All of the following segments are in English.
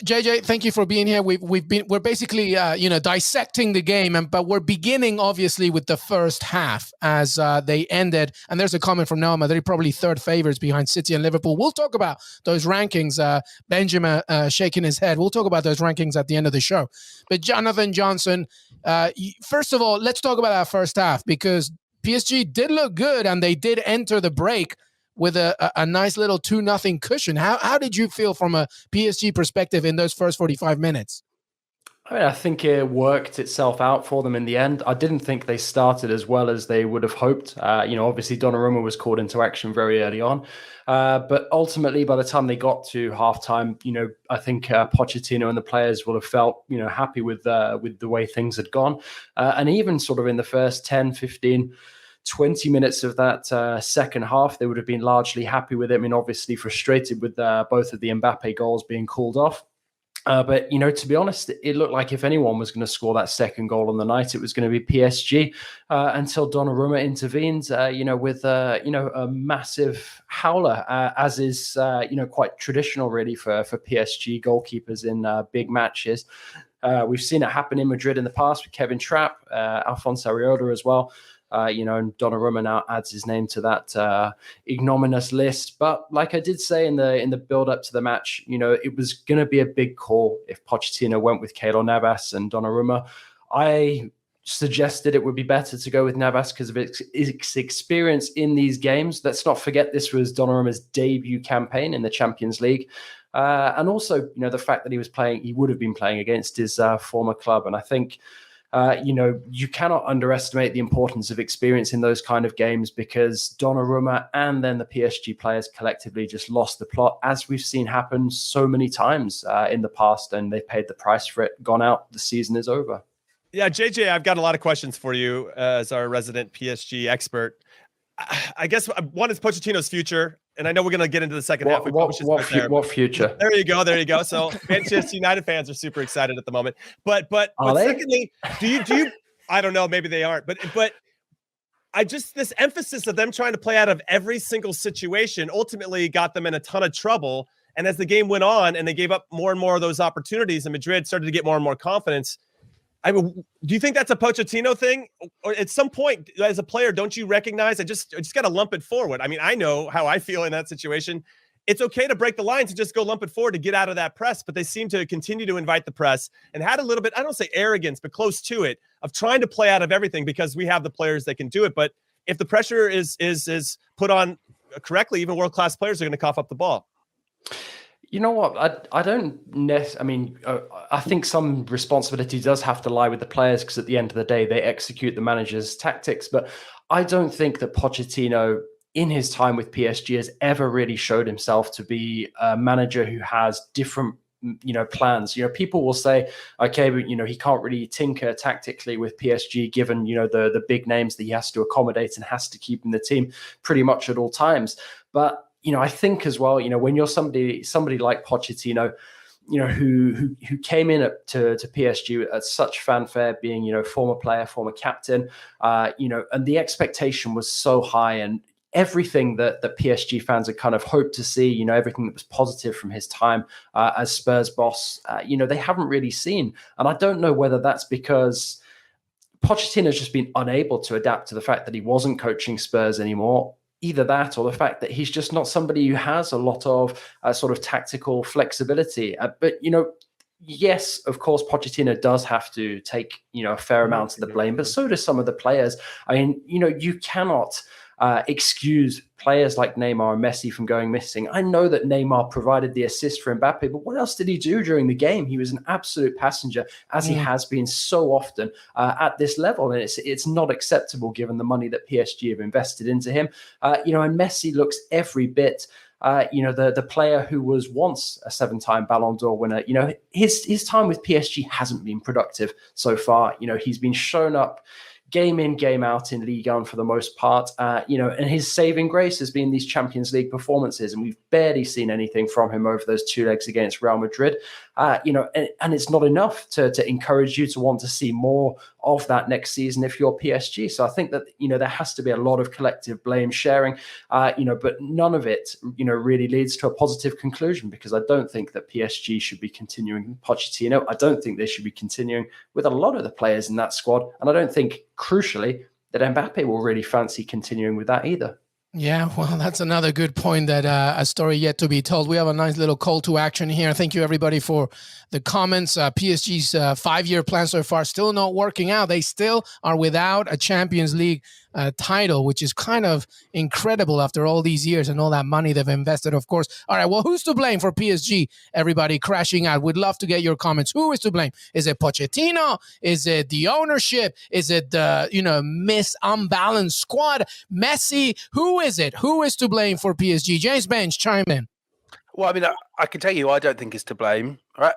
JJ, thank you for being here. We're basically dissecting the game, but we're beginning obviously with the first half as they ended. And there's a comment from Noah Madrid, probably third favorites behind City and Liverpool. We'll talk about those rankings. Benjamin shaking his head. We'll talk about those rankings at the end of the show. But Jonathan Johnson, first of all, let's talk about that first half because PSG did look good and they did enter the break with a nice little 2-0 cushion. How did you feel from a PSG perspective in those first 45 minutes? I think it worked itself out for them in the end. I didn't think they started as well as they would have hoped. Obviously Donnarumma was called into action very early on. But ultimately, by the time they got to halftime, I think Pochettino and the players will have felt, happy with the way things had gone. And even sort of in the first 10, 15, 20 minutes of that second half, they would have been largely happy with it. I mean, obviously frustrated with both of the Mbappe goals being called off. But, to be honest, it looked like if anyone was going to score that second goal on the night, it was going to be PSG until Donnarumma intervened, with, a massive howler, as is, quite traditional really for PSG goalkeepers in big matches. We've seen it happen in Madrid in the past with Kevin Trapp, Alphonse Areola as well. And Donnarumma now adds his name to that ignominious list. But like I did say in the build up to the match, it was going to be a big call if Pochettino went with Keylor Navas and Donnarumma. I suggested it would be better to go with Navas because of its experience in these games. Let's not forget this was Donnarumma's debut campaign in the Champions League. And also, the fact that he would have been playing against his former club. And I think, you cannot underestimate the importance of experience in those kind of games because Donnarumma and then the PSG players collectively just lost the plot, as we've seen happen so many times in the past, and they've paid the price for it, gone out, the season is over. Yeah, JJ, I've got a lot of questions for you as our resident PSG expert. I guess one is Pochettino's future, and I know we're going to get into the second half. What future? There you go. So Manchester United fans are super excited at the moment. But secondly, do you? I don't know. Maybe they aren't. But this emphasis of them trying to play out of every single situation ultimately got them in a ton of trouble. And as the game went on, and they gave up more and more of those opportunities, and Madrid started to get more and more confidence. I mean, do you think that's a Pochettino thing? Or at some point, as a player, don't you recognize I just got to lump it forward? I mean, I know how I feel in that situation. It's okay to break the lines and just go lump it forward to get out of that press, but they seem to continue to invite the press and had a little bit, I don't say arrogance, but close to it, of trying to play out of everything because we have the players that can do it. But if the pressure is put on correctly, even world-class players are going to cough up the ball. You know what? I think some responsibility does have to lie with the players because at the end of the day, they execute the manager's tactics. But I don't think that Pochettino, in his time with PSG, has ever really showed himself to be a manager who has different, plans. People will say, okay, but, he can't really tinker tactically with PSG given, the big names that he has to accommodate and has to keep in the team pretty much at all times. But I think as well, when you're somebody like Pochettino, who came in to PSG at such fanfare, being, former player, former captain, and the expectation was so high, and everything that PSG fans had kind of hoped to see, everything that was positive from his time as Spurs boss, they haven't really seen. And I don't know whether that's because Pochettino's just been unable to adapt to the fact that he wasn't coaching Spurs anymore. Either that or the fact that he's just not somebody who has a lot of sort of tactical flexibility. But, yes, of course, Pochettino does have to take, a fair amount of the blame, but so do some of the players. I mean, you cannot excuse players like Neymar and Messi from going missing. I know that Neymar provided the assist for Mbappe, but what else did he do during the game? He was an absolute passenger, as he has been so often at this level. And it's not acceptable given the money that PSG have invested into him. And Messi looks every bit the player who was once a 7-time Ballon d'Or winner. His time with PSG hasn't been productive so far. He's been shown up game in, game out in Ligue 1 for the most part, and his saving grace has been these Champions League performances, and we've barely seen anything from him over those 2 legs against Real Madrid. And it's not enough to encourage you to want to see more of that next season if you're PSG. So I think that, there has to be a lot of collective blame sharing, but none of it, really leads to a positive conclusion, because I don't think that PSG should be continuing Pochettino. I don't think they should be continuing with a lot of the players in that squad. And I don't think, crucially, that Mbappe will really fancy continuing with that either. Yeah, well, that's another good point, that a story yet to be told. We have a nice little call to action here. Thank you, everybody, for the comments. PSG's 5-year plan so far still not working out. They still are without a Champions League title, which is kind of incredible after all these years and all that money they've invested, of course. All right, well, who's to blame for PSG? Everybody crashing out. We'd love to get your comments. Who is to blame? Is it Pochettino? Is it the ownership? Is it the, unbalanced squad? Messi? Who is it? Who is to blame for PSG? James Bench, chime in. Well, I mean, I can tell you, I don't think it's to blame. Right?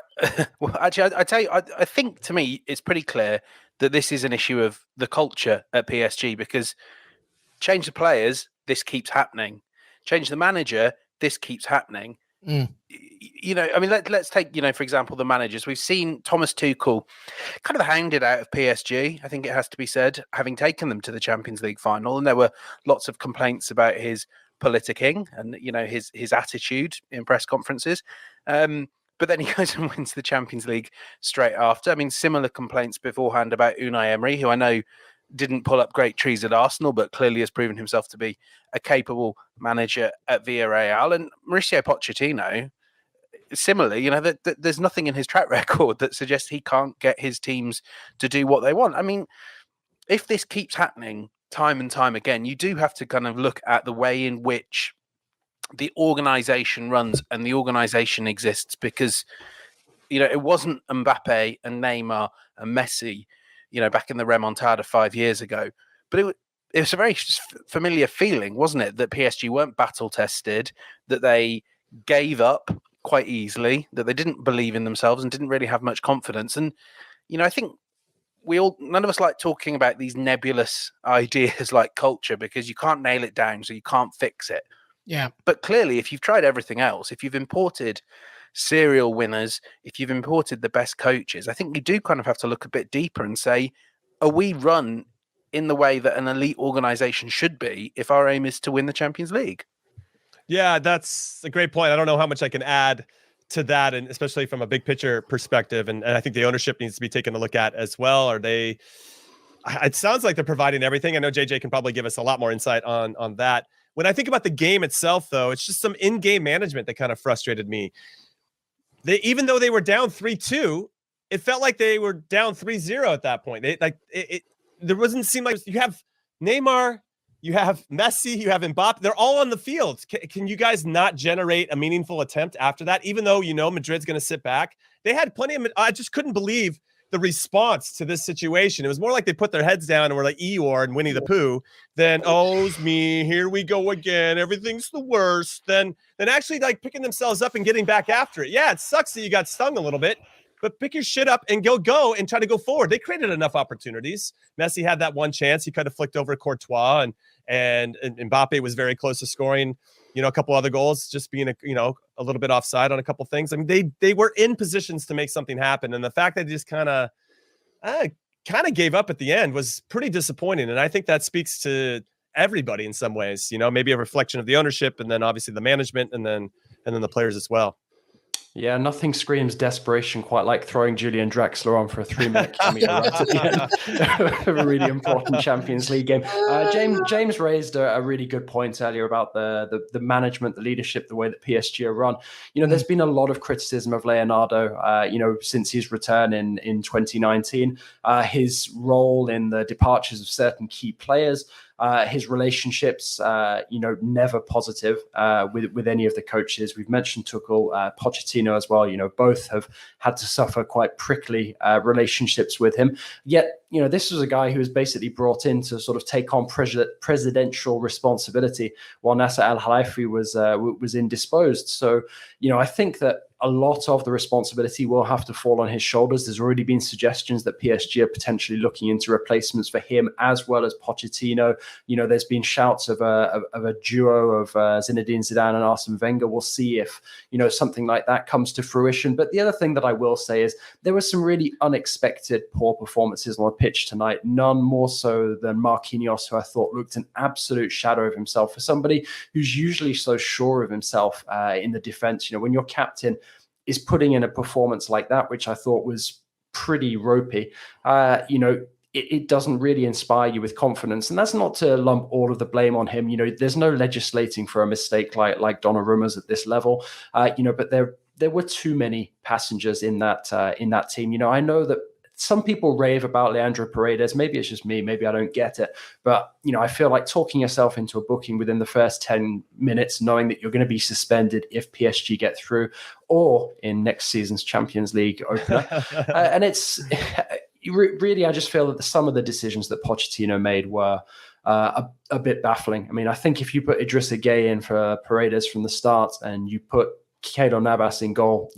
Well, actually, I tell you, I think, to me, it's pretty clear that this is an issue of the culture at PSG, because change the players, this keeps happening. Change the manager, this keeps happening. I mean, let's take, for example, the managers. We've seen Thomas Tuchel kind of hounded out of PSG, I think it has to be said, having taken them to the Champions League final. And there were lots of complaints about his politicking and, his attitude in press conferences. But then he goes and wins the Champions League straight after. I mean, similar complaints beforehand about Unai Emery, who I know didn't pull up great trees at Arsenal, but clearly has proven himself to be a capable manager at Villarreal. And Mauricio Pochettino, similarly, there's nothing in his track record that suggests he can't get his teams to do what they want. I mean, if this keeps happening time and time again, you do have to kind of look at the way in which the organization runs and the organization exists, because it wasn't Mbappe and Neymar and Messi back in the remontada 5 years ago, but it was a very familiar feeling, wasn't it, that PSG weren't battle tested, that they gave up quite easily, that they didn't believe in themselves and didn't really have much confidence. And I think none of us like talking about these nebulous ideas like culture, because you can't nail it down, so you can't fix it. Yeah. But clearly, if you've tried everything else, if you've imported serial winners, if you've imported the best coaches, I think you do kind of have to look a bit deeper and say, are we run in the way that an elite organization should be if our aim is to win the Champions League? Yeah, that's a great point. I don't know how much I can add to that, and especially from a big picture perspective. And I think the ownership needs to be taken a look at as well. It sounds like they're providing everything. I know JJ can probably give us a lot more insight on that. When I think about the game itself, though, it's just some in-game management that kind of frustrated me. Even though they were down 3-2, it felt like they were down 3-0 at that point. There wasn't seem like you have Neymar, you have Messi, you have Mbappe. They're all on the field. Can you guys not generate a meaningful attempt after that? Even though Madrid's going to sit back, they had plenty of. I just couldn't believe the response to this situation. It was more like they put their heads down and were like Eeyore and Winnie the Pooh than, oh's me, here we go again, everything's the worst, than actually like picking themselves up and getting back after it. Yeah, it sucks that you got stung a little bit, but pick your shit up and go and try to go forward. They created enough opportunities. Messi had that one chance. He could have flicked over Courtois, and Mbappe was very close to scoring, a couple other goals, just being a little bit offside on a couple things. I mean, they were in positions to make something happen. And the fact that they just kind of gave up at the end was pretty disappointing. And I think that speaks to everybody in some ways, maybe a reflection of the ownership, and then obviously the management, and then the players as well. Yeah, nothing screams desperation quite like throwing Julian Draxler on for a 3-minute cameo right at the end of a really important Champions League game. James raised a really good point earlier about the management, the leadership, the way that PSG are run. There's been a lot of criticism of Leonardo, since his return in 2019, his role in the departures of certain key players. His relationships, never positive with any of the coaches. We've mentioned Tuchel, Pochettino as well. Both have had to suffer quite prickly relationships with him. Yet, this was a guy who was basically brought in to sort of take on presidential responsibility while Nasser Al-Khelaifi was indisposed. So, I think that a lot of the responsibility will have to fall on his shoulders. There's already been suggestions that PSG are potentially looking into replacements for him as well as Pochettino. There's been shouts of a duo of Zinedine Zidane and Arsene Wenger. We'll see if, something like that comes to fruition. But the other thing that I will say is there were some really unexpected poor performances on the pitch tonight, none more so than Marquinhos, who I thought looked an absolute shadow of himself for somebody who's usually so sure of himself in the defense. When your captain is putting in a performance like that, which I thought was pretty ropey, it doesn't really inspire you with confidence. And that's not to lump all of the blame on him. There's no legislating for a mistake like Donnarumma's at this level, but there were too many passengers in that team. I know that some people rave about Leandro Paredes. Maybe it's just me. Maybe I don't get it. But, I feel like talking yourself into a booking within the first 10 minutes, knowing that you're going to be suspended if PSG get through or in next season's Champions League opener. And it's really, I just feel that some of the decisions that Pochettino made were a bit baffling. I mean, I think if you put Idrissa Gueye in for Paredes from the start and you put Keylor Navas in goal,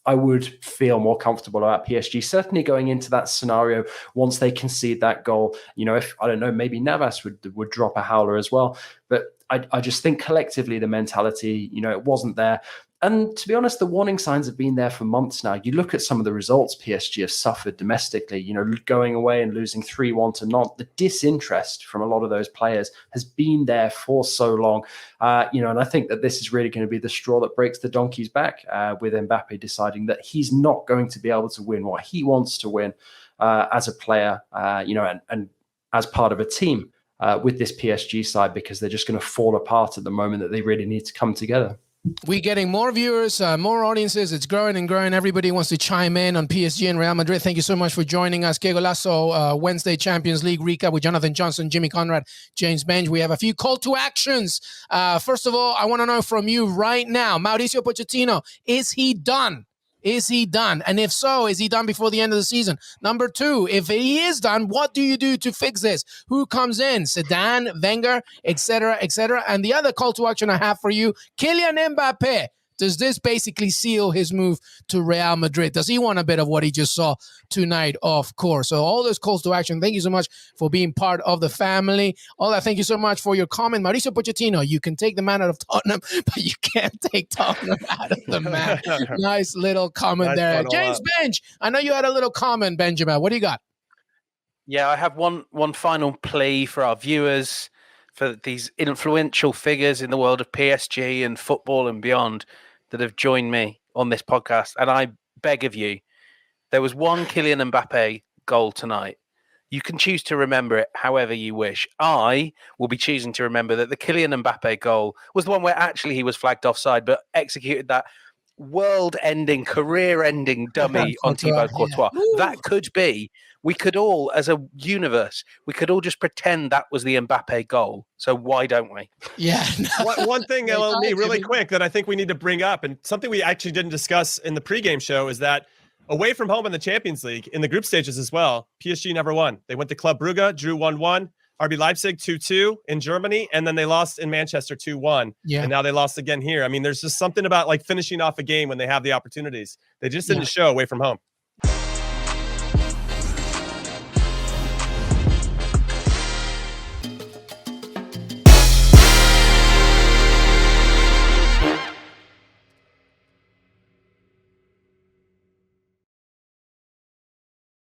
I would feel more comfortable about PSG, certainly going into that scenario once they concede that goal. If, I don't know, maybe Navas would drop a howler as well. But I just think collectively the mentality, it wasn't there. And to be honest, the warning signs have been there for months now. You look at some of the results PSG have suffered domestically, going away and losing 3-1 to Nantes. The disinterest from a lot of those players has been there for so long. And I think that this is really going to be the straw that breaks the donkey's back with Mbappe deciding that he's not going to be able to win what he wants to win as a player, and as part of a team with this PSG side, because they're just going to fall apart at the moment that they really need to come together. We're getting more viewers, more audiences. It's growing and growing. Everybody wants to chime in on PSG and Real Madrid. Thank you so much for joining us. Qué Golazo, Wednesday Champions League recap with Jonathan Johnson, Jimmy Conrad, James Benge. We have a few call to actions. First of all, I want to know from you right now, Mauricio Pochettino, is he done? Is he done? And if so, is he done before the end of the season? Number two, if he is done, what do you do to fix this? Who comes in? Zidane, Wenger, etc., etc. And the other call to action I have for you, Kylian Mbappe. Does this basically seal his move to Real Madrid? Does he want a bit of what he just saw tonight, of course? So all those calls to action, thank you so much for being part of the family. Ola, thank you so much for your comment. Mauricio Pochettino, you can take the man out of Tottenham, but you can't take Tottenham out of the man. Nice little comment there. James Benge, I know you had a little comment, Benjamin. What do you got? Yeah, I have one final plea for our viewers, for these influential figures in the world of PSG and football and beyond that have joined me on this podcast. And I beg of you, there was one Kylian Mbappe goal tonight. You can choose to remember it however you wish. I will be choosing to remember that the Kylian Mbappe goal was the one where actually he was flagged offside, but executed that world-ending, career-ending dummy on Thibaut Courtois. Yeah. That could be, we could all, as a universe, we could all just pretend that was the Mbappe goal. So why don't we? Yeah. One thing, LLD, really quick, that I think we need to bring up, and something we actually didn't discuss in the pregame show, is that away from home in the Champions League, in the group stages as well, PSG never won. They went to Club Brugge, drew 1-1. RB Leipzig 2-2 in Germany, and then they lost in Manchester 2-1. Yeah. And now they lost again here. I mean, there's just something about like finishing off a game when they have the opportunities. They just didn't show away from home.